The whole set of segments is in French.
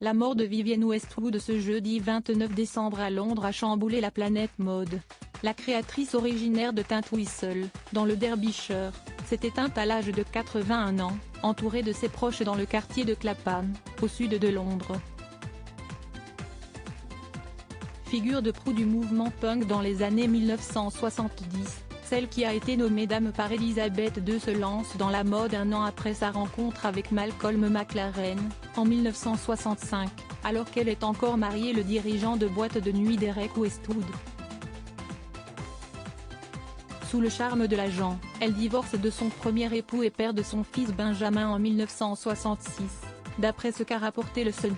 La mort de Vivienne Westwood ce jeudi 29 décembre à Londres a chamboulé la planète mode. La créatrice originaire de Tintwistle, dans le Derbyshire, s'est éteinte à l'âge de 81 ans, entourée de ses proches dans le quartier de Clapham, au sud de Londres. Figure de proue du mouvement punk dans les années 1970, celle qui a été nommée dame par Elizabeth II se lance dans la mode un an après sa rencontre avec Malcolm McLaren, en 1965, alors qu'elle est encore mariée le dirigeant de boîte de nuit Derek Westwood. Sous le charme de l'agent, elle divorce de son premier époux et père de son fils Benjamin en 1966, d'après ce qu'a rapporté le Sun.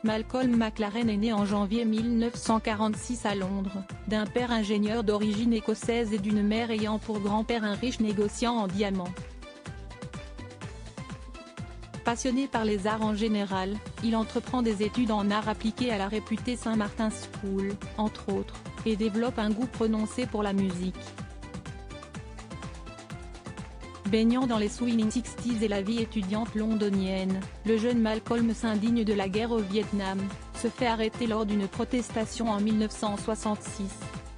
Malcolm McLaren est né en janvier 1946 à Londres, d'un père ingénieur d'origine écossaise et d'une mère ayant pour grand-père un riche négociant en diamants. Passionné par les arts en général, il entreprend des études en arts appliqués à la réputée St Martin's School, entre autres, et développe un goût prononcé pour la musique. Baignant dans les swinging 60s et la vie étudiante londonienne, le jeune Malcolm s'indigne de la guerre au Vietnam, se fait arrêter lors d'une protestation en 1966,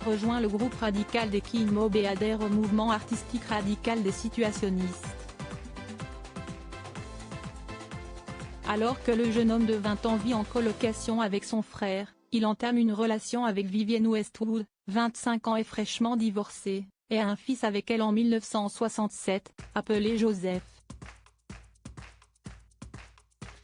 rejoint le groupe radical des Teen Mob et adhère au mouvement artistique radical des situationnistes. Alors que le jeune homme de 20 ans vit en colocation avec son frère, il entame une relation avec Vivienne Westwood, 25 ans et fraîchement divorcée, et a un fils avec elle en 1967, appelé Joseph.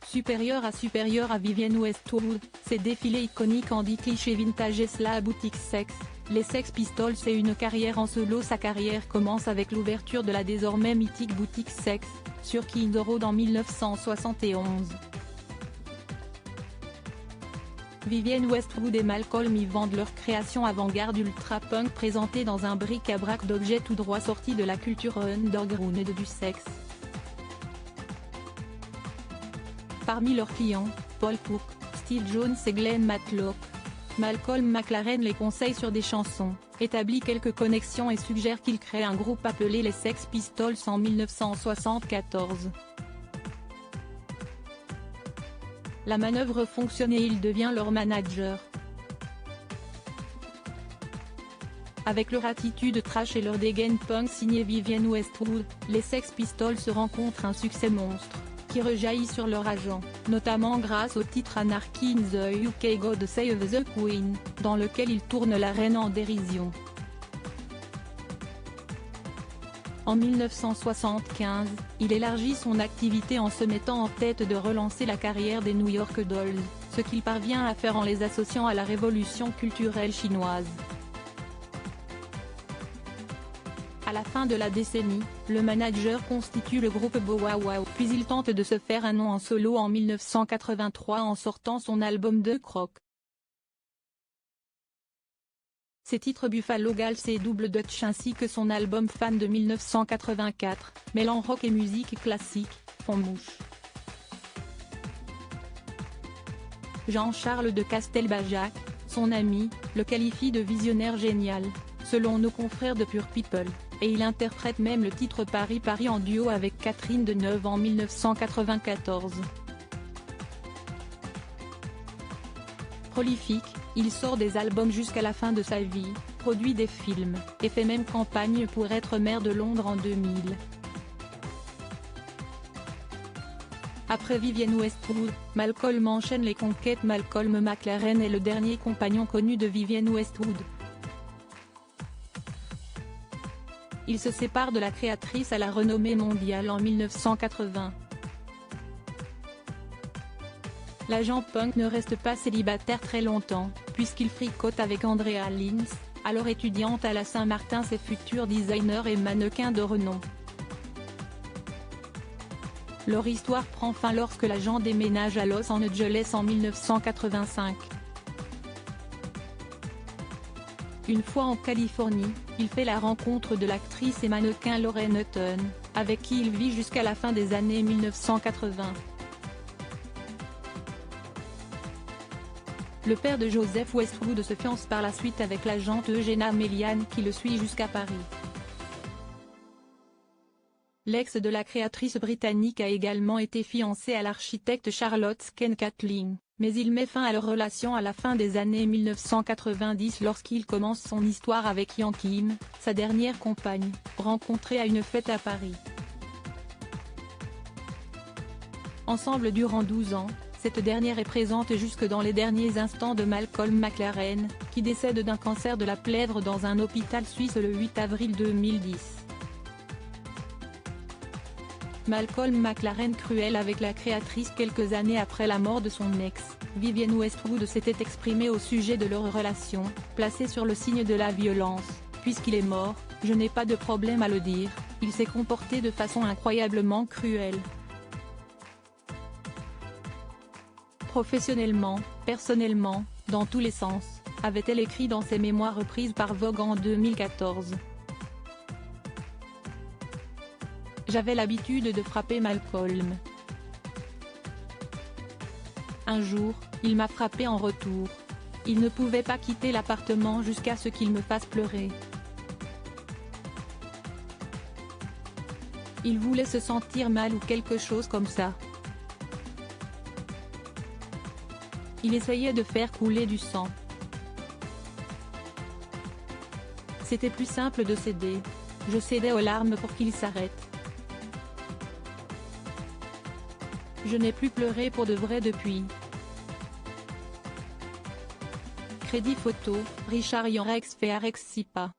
Supérieur à Vivienne Westwood, ses défilés iconiques en 10 clichés vintage et la boutique Sex, les Sex Pistols et une carrière en solo. Sa carrière commence avec l'ouverture de la désormais mythique boutique Sex, sur King Road en 1971. Vivienne Westwood et Malcolm y vendent leurs créations avant-garde ultra-punk présentées dans un bric-à-brac d'objets tout droit sortis de la culture underground et du sexe. Parmi leurs clients, Paul Cook, Steve Jones et Glenn Matlock. Malcolm McLaren les conseille sur des chansons, établit quelques connexions et suggère qu'ils créent un groupe appelé les Sex Pistols en 1974. La manœuvre fonctionne et il devient leur manager. Avec leur attitude trash et leur dégaine punk signée Vivienne Westwood, les Sex Pistols se rencontrent un succès monstre, qui rejaillit sur leur agent, notamment grâce au titre Anarchy in the UK God Save the Queen, dans lequel ils tournent la reine en dérision. En 1975, il élargit son activité en se mettant en tête de relancer la carrière des New York Dolls, ce qu'il parvient à faire en les associant à la révolution culturelle chinoise. À la fin de la décennie, le manager constitue le groupe Bow Wow Wow, puis il tente de se faire un nom en solo en 1983 en sortant son album The Croc. Ses titres Buffalo Gals et Double Dutch ainsi que son album Fan de 1984, mêlant rock et musique classique, font mouche. Jean-Charles de Castelbajac, son ami, le qualifie de visionnaire génial, selon nos confrères de Pure People, et il interprète même le titre Paris Paris en duo avec Catherine Deneuve en 1994. Prolifique, il sort des albums jusqu'à la fin de sa vie, produit des films, et fait même campagne pour être maire de Londres en 2000. Après Vivienne Westwood, Malcolm enchaîne les conquêtes. Malcolm McLaren est le dernier compagnon connu de Vivienne Westwood. Il se sépare de la créatrice à la renommée mondiale en 1980. L'agent punk ne reste pas célibataire très longtemps, puisqu'il fricote avec Andrea Lins, alors étudiante à la Saint-Martin et futur designer et mannequin de renom. Leur histoire prend fin lorsque l'agent déménage à Los Angeles en 1985. Une fois en Californie, il fait la rencontre de l'actrice et mannequin Lauren Hutton, avec qui il vit jusqu'à la fin des années 1980. Le père de Joseph Westwood se fiance par la suite avec l'agente Eugenia Melian qui le suit jusqu'à Paris. L'ex de la créatrice britannique a également été fiancé à l'architecte Charlotte Sken-Catling, mais il met fin à leur relation à la fin des années 1990 lorsqu'il commence son histoire avec Yang Kim, sa dernière compagne, rencontrée à une fête à Paris. Ensemble durant 12 ans, cette dernière est présente jusque dans les derniers instants de Malcolm McLaren, qui décède d'un cancer de la plèvre dans un hôpital suisse le 8 avril 2010. Malcolm McLaren, cruel avec la créatrice quelques années après la mort de son ex, Vivienne Westwood, s'était exprimé au sujet de leur relation, placée sur le signe de la violence. Puisqu'il est mort, je n'ai pas de problème à le dire, il s'est comporté de façon incroyablement cruelle. Professionnellement, personnellement, dans tous les sens, avait-elle écrit dans ses mémoires reprises par Vogue en 2014. J'avais l'habitude de frapper Malcolm. Un jour, il m'a frappé en retour. Il ne pouvait pas quitter l'appartement jusqu'à ce qu'il me fasse pleurer. Il voulait se sentir mal ou quelque chose comme ça. Il essayait de faire couler du sang. C'était plus simple de céder. Je cédais aux larmes pour qu'il s'arrête. Je n'ai plus pleuré pour de vrai depuis. Crédit photo, Richard Yanrex fait Arex Sipa.